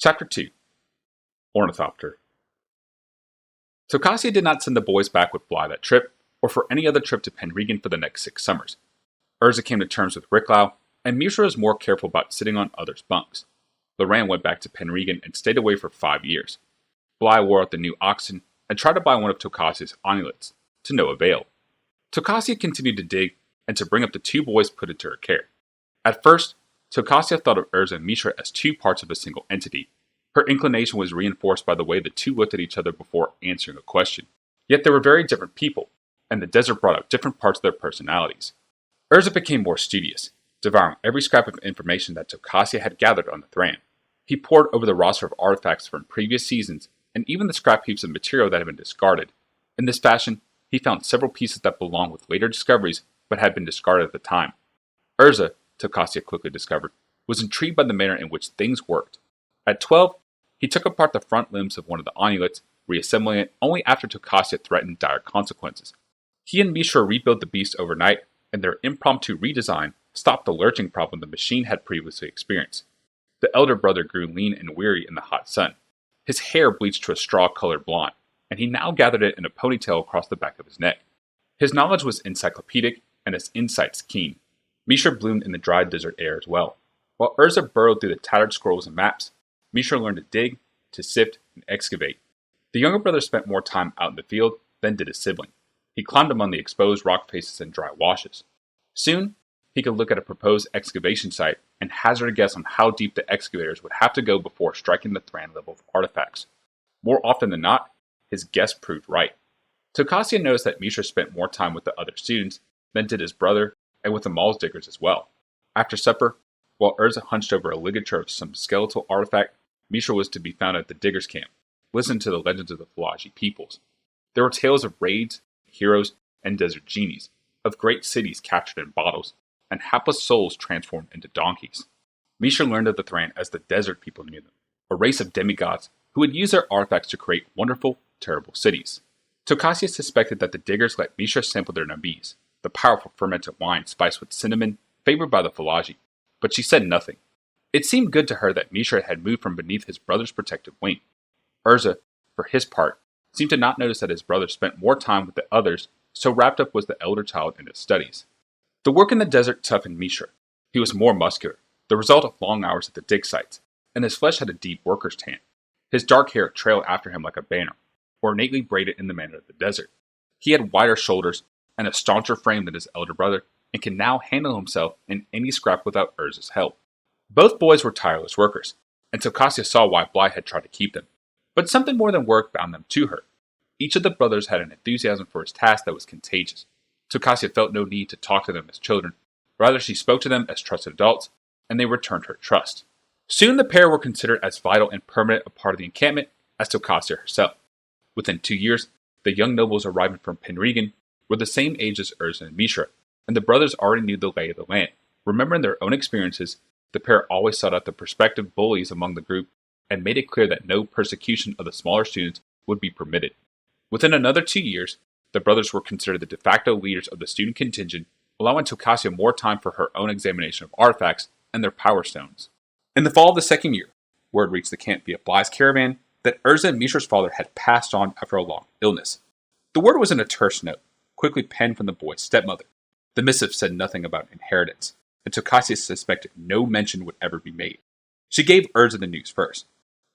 Chapter 2. Ornithopter. Tokasia did not send the boys back with Bly that trip, or for any other trip to Penregan for the next 6 summers. Urza came to terms with Ricklau, and Mishra was more careful about sitting on others' bunks. Loran went back to Penregan and stayed away for 5 years. Bly wore out the new oxen and tried to buy one of Tokasia's amulets, to no avail. Tokasia continued to dig and to bring up the 2 boys put into her care. At first, Tokasia thought of Urza and Mishra as 2 parts of a single entity. Her inclination was reinforced by the way the 2 looked at each other before answering a question. Yet they were very different people, and the desert brought out different parts of their personalities. Urza became more studious, devouring every scrap of information that Tokasia had gathered on the Thran. He pored over the roster of artifacts from previous seasons, and even the scrap heaps of material that had been discarded. In this fashion, he found several pieces that belonged with later discoveries, but had been discarded at the time. Urza, Tokasia quickly discovered, was intrigued by the manner in which things worked. At 12, he took apart the front limbs of one of the amulets, reassembling it only after Tokasia threatened dire consequences. He and Mishra rebuilt the beast overnight, and their impromptu redesign stopped the lurching problem the machine had previously experienced. The elder brother grew lean and weary in the hot sun. His hair bleached to a straw-colored blonde, and he now gathered it in a ponytail across the back of his neck. His knowledge was encyclopedic, and his insights keen. Mishra bloomed in the dry desert air as well. While Urza burrowed through the tattered scrolls and maps, Mishra learned to dig, to sift, and excavate. The younger brother spent more time out in the field than did his sibling. He climbed among the exposed rock faces and dry washes. Soon, he could look at a proposed excavation site and hazard a guess on how deep the excavators would have to go before striking the Thran level of artifacts. More often than not, his guess proved right. Tokasia noticed that Mishra spent more time with the other students than did his brother, and with the Mauls diggers as well. After supper, while Urza hunched over a ligature of some skeletal artifact, Mishra was to be found at the diggers' camp, listening to the legends of the Falaji peoples. There were tales of raids, heroes, and desert genies, of great cities captured in bottles, and hapless souls transformed into donkeys. Mishra learned of the Thran as the desert people knew them, a race of demigods who would use their artifacts to create wonderful, terrible cities. Tokasia suspected that the diggers let Mishra sample their nabis, the powerful fermented wine spiced with cinnamon favored by the Falaji, but she said nothing. It seemed good to her that Mishra had moved from beneath his brother's protective wing. Urza, for his part, seemed to not notice that his brother spent more time with the others, so wrapped up was the elder child in his studies. The work in the desert toughened Mishra. He was more muscular, the result of long hours at the dig sites, and his flesh had a deep worker's tan. His dark hair trailed after him like a banner, ornately braided in the manner of the desert. He had wider shoulders and a stauncher frame than his elder brother, and could now handle himself in any scrap without Urza's help. Both boys were tireless workers, and Tokasia saw why Bly had tried to keep them. But something more than work bound them to her. Each of the brothers had an enthusiasm for his task that was contagious. Tokasia felt no need to talk to them as children. Rather, she spoke to them as trusted adults, and they returned her trust. Soon the pair were considered as vital and permanent a part of the encampment as Tokasia herself. Within 2 years, the young nobles arriving from Penregan were the same age as Urza and Mishra, and the brothers already knew the lay of the land. Remembering their own experiences, the pair always sought out the prospective bullies among the group and made it clear that no persecution of the smaller students would be permitted. Within another 2 years, the brothers were considered the de facto leaders of the student contingent, allowing Tokasia more time for her own examination of artifacts and their power stones. In the fall of the second year, word reached the camp via Bly's caravan that Urza and Mishra's father had passed on after a long illness. The word was in a terse note, quickly penned from the boy's stepmother. The missive said nothing about inheritance, and Tokasia suspected no mention would ever be made. She gave Urza the news first.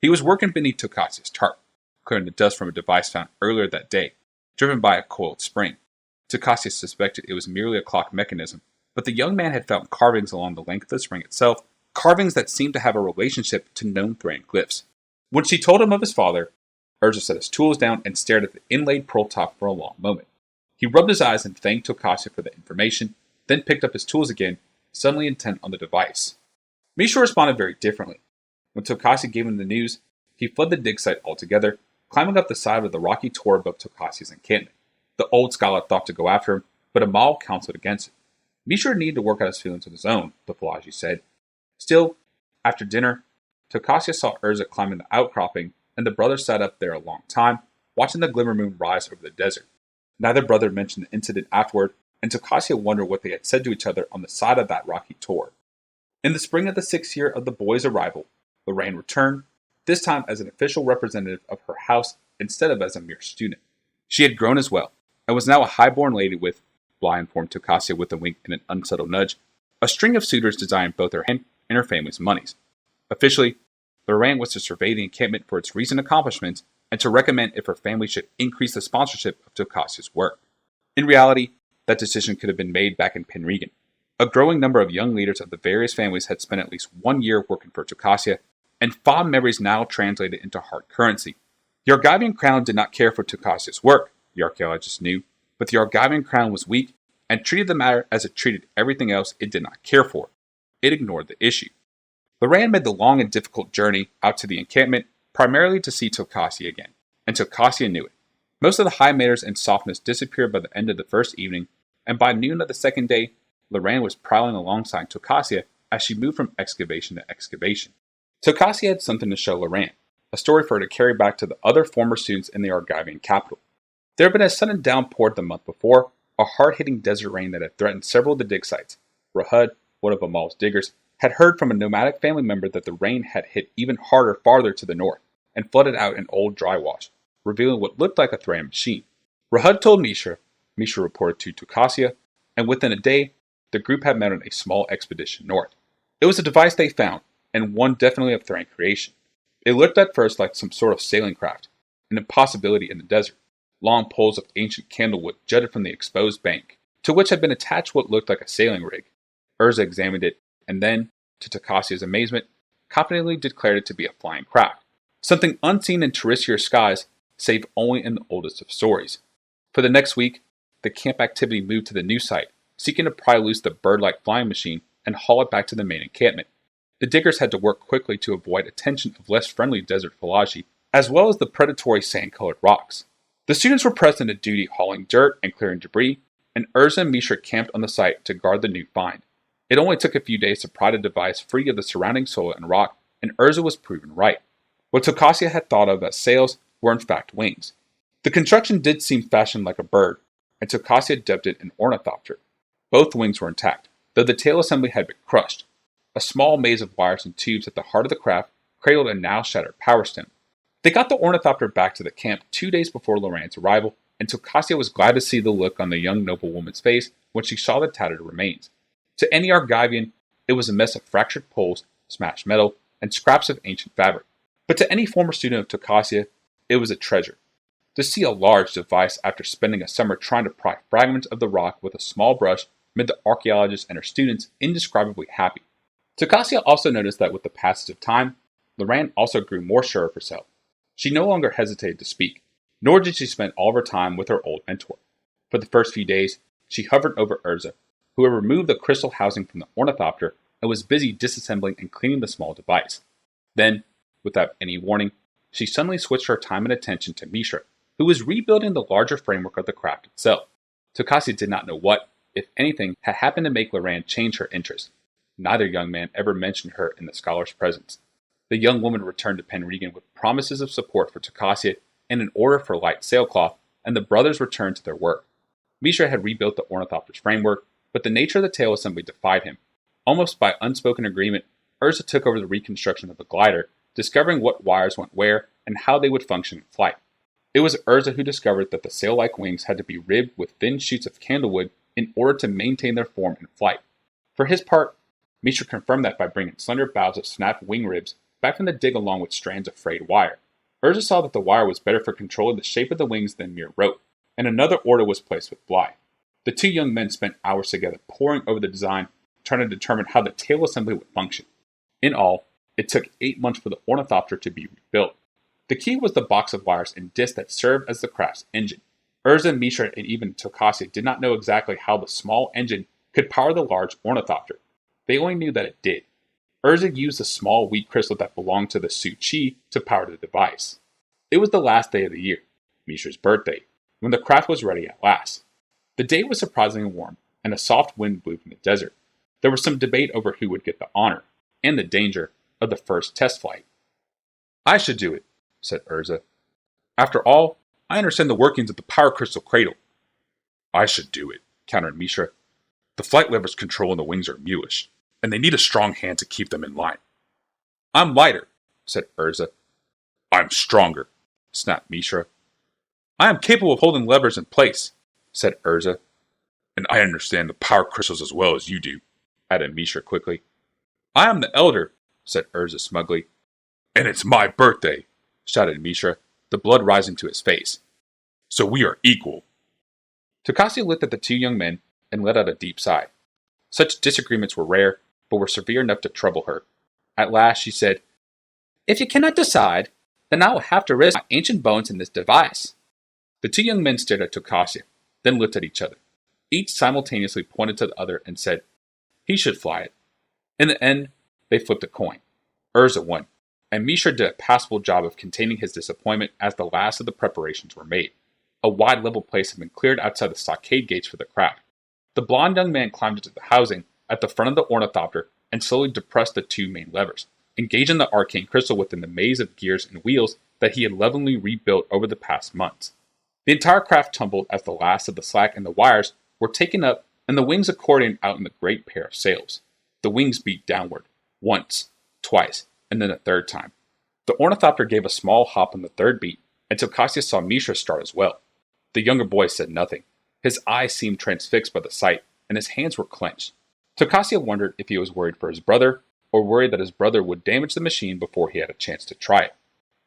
He was working beneath Tokasia's tarp, clearing the dust from a device found earlier that day, driven by a coiled spring. Tokasia suspected it was merely a clock mechanism, but the young man had found carvings along the length of the spring itself, carvings that seemed to have a relationship to known Thran glyphs. When she told him of his father, Urza set his tools down and stared at the inlaid pearl top for a long moment. He rubbed his eyes and thanked Tokasia for the information, then picked up his tools again, suddenly intent on the device. Mishra responded very differently. When Tokasia gave him the news, he fled the dig site altogether, climbing up the side of the rocky tor above Tokasia's encampment. The old scholar thought to go after him, but Amal counseled against it. Mishra needed to work out his feelings on his own, the Falaji said. Still, after dinner, Tokasia saw Urza climbing the outcropping, and the brothers sat up there a long time, watching the glimmer moon rise over the desert. Neither brother mentioned the incident afterward, and Tokasia wondered what they had said to each other on the side of that rocky tor. In the spring of the 6th year of the boys' arrival, Loran returned, this time as an official representative of her house instead of as a mere student. She had grown as well, and was now a high-born lady with, Bly informed Tokasia with a wink and an unsubtle nudge, a string of suitors desiring both her hand and her family's monies. Officially, Lorraine was to survey the encampment for its recent accomplishments and to recommend if her family should increase the sponsorship of Tokasia's work. In reality, that decision could have been made back in Penregan. A growing number of young leaders of the various families had spent at least 1 year working for Tokasia, and fond memories now translated into hard currency. The Argivian crown did not care for Tokasia's work, the archaeologist knew, but the Argivian crown was weak and treated the matter as it treated everything else it did not care for. It ignored the issue. Loran made the long and difficult journey out to the encampment primarily to see Tokasia again, and Tokasia knew it. Most of the high manners and softness disappeared by the end of the first evening, and by noon of the second day, Loran was prowling alongside Tokasia as she moved from excavation to excavation. Tokasia had something to show Loran, a story for her to carry back to the other former students in the Argivian capital. There had been a sudden downpour the month before, a hard-hitting desert rain that had threatened several of the dig sites. Rahud, one of Amal's diggers, had heard from a nomadic family member that the rain had hit even harder farther to the north, and flooded out an old dry wash, revealing what looked like a threading machine. Rahud told Mishra reported to Tokasia, and within a day, the group had mounted a small expedition north. It was a device they found, and one definitely of Thrain creation. It looked at first like some sort of sailing craft, an impossibility in the desert. Long poles of ancient candlewood jutted from the exposed bank, to which had been attached what looked like a sailing rig. Urza examined it, and then, to Tokasia's amazement, confidently declared it to be a flying craft, something unseen in terrestrial skies, save only in the oldest of stories. For the next week, the camp activity moved to the new site, seeking to pry loose the bird-like flying machine and haul it back to the main encampment. The diggers had to work quickly to avoid attention of less friendly desert phylogeny, as well as the predatory sand-colored rocks. The students were pressed into duty hauling dirt and clearing debris, and Urza and Mishra camped on the site to guard the new find. It only took a few days to pry the device free of the surrounding soil and rock, and Urza was proven right. What Tokasia had thought of as sails were in fact wings. The construction did seem fashioned like a bird, and Tokasia dubbed it an ornithopter. Both wings were intact, though the tail assembly had been crushed. A small maze of wires and tubes at the heart of the craft cradled a now shattered power stem. They got the ornithopter back to the camp 2 days before Loran's arrival, and Tokasia was glad to see the look on the young noblewoman's face when she saw the tattered remains. To any Argivian, it was a mess of fractured poles, smashed metal, and scraps of ancient fabric. But to any former student of Tokasia, it was a treasure. To see a large device after spending a summer trying to pry fragments of the rock with a small brush made the archaeologist and her students indescribably happy. Tokasia also noticed that with the passage of time, Loran also grew more sure of herself. She no longer hesitated to speak, nor did she spend all of her time with her old mentor. For the first few days, she hovered over Urza, who had removed the crystal housing from the ornithopter and was busy disassembling and cleaning the small device. Then, without any warning, she suddenly switched her time and attention to Mishra, who was rebuilding the larger framework of the craft itself. Tokasia did not know what, if anything, had happened to make Loran change her interest. Neither young man ever mentioned her in the scholar's presence. The young woman returned to Penregan with promises of support for Tokasia and an order for light sailcloth, and the brothers returned to their work. Mishra had rebuilt the ornithopter's framework, but the nature of the tail assembly defied him. Almost by unspoken agreement, Urza took over the reconstruction of the glider, discovering what wires went where and how they would function in flight. It was Urza who discovered that the sail-like wings had to be ribbed with thin shoots of candlewood in order to maintain their form in flight. For his part, Mishra confirmed that by bringing slender boughs of snapped wing ribs back from the dig along with strands of frayed wire. Urza saw that the wire was better for controlling the shape of the wings than mere rope, and another order was placed with Bly. The two young men spent hours together poring over the design, trying to determine how the tail assembly would function. In all, it took 8 months for the ornithopter to be rebuilt. The key was the box of wires and discs that served as the craft's engine. Urza, Mishra, and even Tokasia did not know exactly how the small engine could power the large ornithopter. They only knew that it did. Urza used a small wheat crystal that belonged to the Su-Chi to power the device. It was the last day of the year, Mishra's birthday, when the craft was ready at last. The day was surprisingly warm, and a soft wind blew from the desert. There was some debate over who would get the honor, and the danger, of the first test flight. "I should do it," said Urza. "After all, I understand the workings of the power crystal cradle." "I should do it," countered Mishra. "The flight levers controlling the wings are mulish, and they need a strong hand to keep them in line." "I'm lighter," said Urza. I'm stronger, snapped Mishra. I am capable of holding levers in place, said Urza. And I understand the power crystals as well as you do, added Mishra quickly. I am the elder, said Urza smugly. And it's my birthday, shouted Mishra, the blood rising to his face. So we are equal. Tokasia looked at the two young men and let out a deep sigh. Such disagreements were rare, but were severe enough to trouble her. At last she said, If you cannot decide, then I will have to risk my ancient bones in this device. The two young men stared at Tokasia, then looked at each other. Each simultaneously pointed to the other and said, He should fly it. In the end, they flipped a coin. Urza won, and Mishra did a passable job of containing his disappointment as the last of the preparations were made. A wide level place had been cleared outside the stockade gates for the craft. The blond young man climbed into the housing at the front of the ornithopter and slowly depressed the two main levers, engaging the arcane crystal within the maze of gears and wheels that he had lovingly rebuilt over the past months. The entire craft tumbled as the last of the slack and the wires were taken up and the wings accordioned out in the great pair of sails. The wings beat downward, once, twice, and then a third time. The ornithopter gave a small hop on the third beat, and Tokasia saw Mishra start as well. The younger boy said nothing. His eyes seemed transfixed by the sight, and his hands were clenched. Tokasia wondered if he was worried for his brother, or worried that his brother would damage the machine before he had a chance to try it.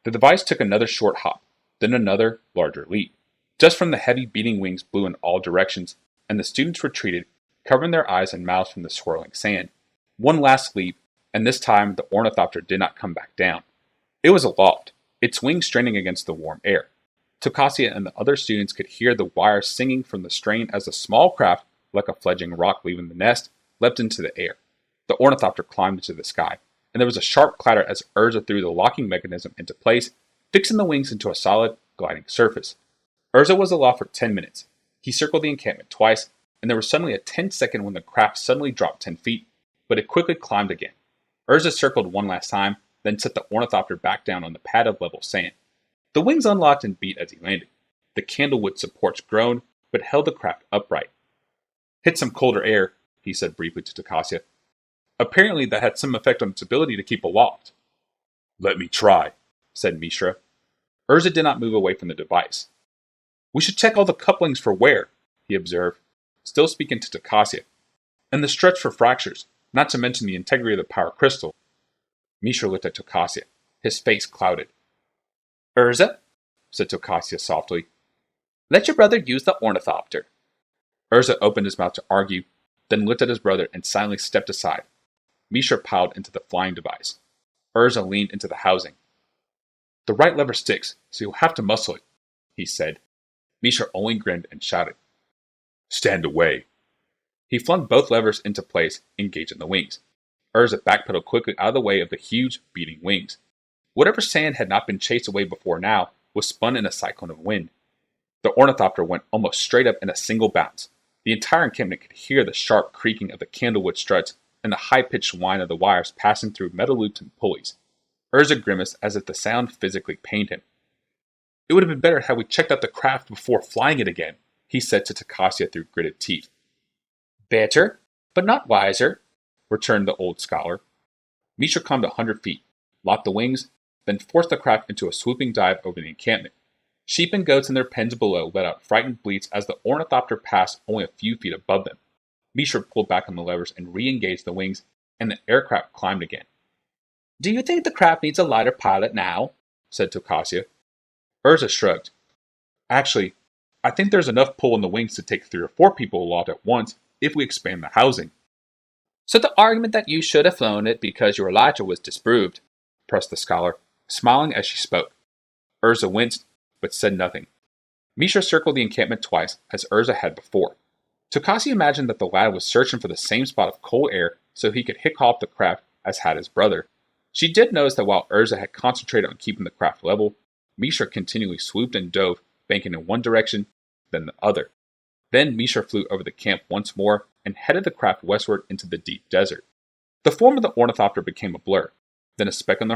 The device took another short hop, then another, larger leap. Just from the heavy beating wings blew in all directions, and the students retreated, covering their eyes and mouths from the swirling sand. One last leap, and this time the ornithopter did not come back down. It was aloft, its wings straining against the warm air. Tokasia and the other students could hear the wires singing from the strain as the small craft, like a fledgling rock leaving the nest, leapt into the air. The ornithopter climbed into the sky, and there was a sharp clatter as Urza threw the locking mechanism into place, fixing the wings into a solid, gliding surface. Urza was aloft for 10 minutes. He circled the encampment twice, and there was suddenly a 10-second when the craft suddenly dropped 10 feet, but it quickly climbed again. Urza circled one last time, then set the ornithopter back down on the pad of level sand. The wings unlocked and beat as he landed. The candlewood supports groaned, but held the craft upright. Hit some colder air, he said briefly to Tokasia. Apparently that had some effect on its ability to keep aloft. Let me try, said Mishra. Urza did not move away from the device. We should check all the couplings for wear, he observed, still speaking to Tokasia, and the struts for fractures, not to mention the integrity of the power crystal. Mishra looked at Tokasia, his face clouded. Urza, said Tokasia softly, let your brother use the ornithopter. Urza opened his mouth to argue, then looked at his brother and silently stepped aside. Mishra piled into the flying device. Urza leaned into the housing. The right lever sticks, so you'll have to muscle it, he said. Mishra only grinned and shouted, Stand away. He flung both levers into place, engaging the wings. Urza backpedaled quickly out of the way of the huge, beating wings. Whatever sand had not been chased away before now was spun in a cyclone of wind. The ornithopter went almost straight up in a single bounce. The entire encampment could hear the sharp creaking of the candlewood struts and the high-pitched whine of the wires passing through metal loops and pulleys. Urza grimaced as if the sound physically pained him. It would have been better had we checked out the craft before flying it again, he said to Tokasia through gritted teeth. Better, but not wiser, returned the old scholar. Mishra climbed 100 feet, locked the wings, then forced the craft into a swooping dive over the encampment. Sheep and goats in their pens below let out frightened bleats as the ornithopter passed only a few feet above them. Mishra pulled back on the levers and re-engaged the wings, and the aircraft climbed again. Do you think the craft needs a lighter pilot now? Said Tokasia. Urza shrugged. Actually, I think there's enough pull in the wings to take 3 or 4 people aloft at once if we expand the housing. So the argument that you should have flown it because your Elijah was disproved, pressed the scholar, smiling as she spoke. Urza winced, but said nothing. Mishra circled the encampment twice, as Urza had before. Tokasia imagined that the lad was searching for the same spot of cold air so he could hick off the craft as had his brother. She did notice that while Urza had concentrated on keeping the craft level, Mishra continually swooped and dove, banking in one direction, then the other. Then Mishra flew over the camp once more and headed the craft westward into the deep desert. The form of the ornithopter became a blur, then a speck on the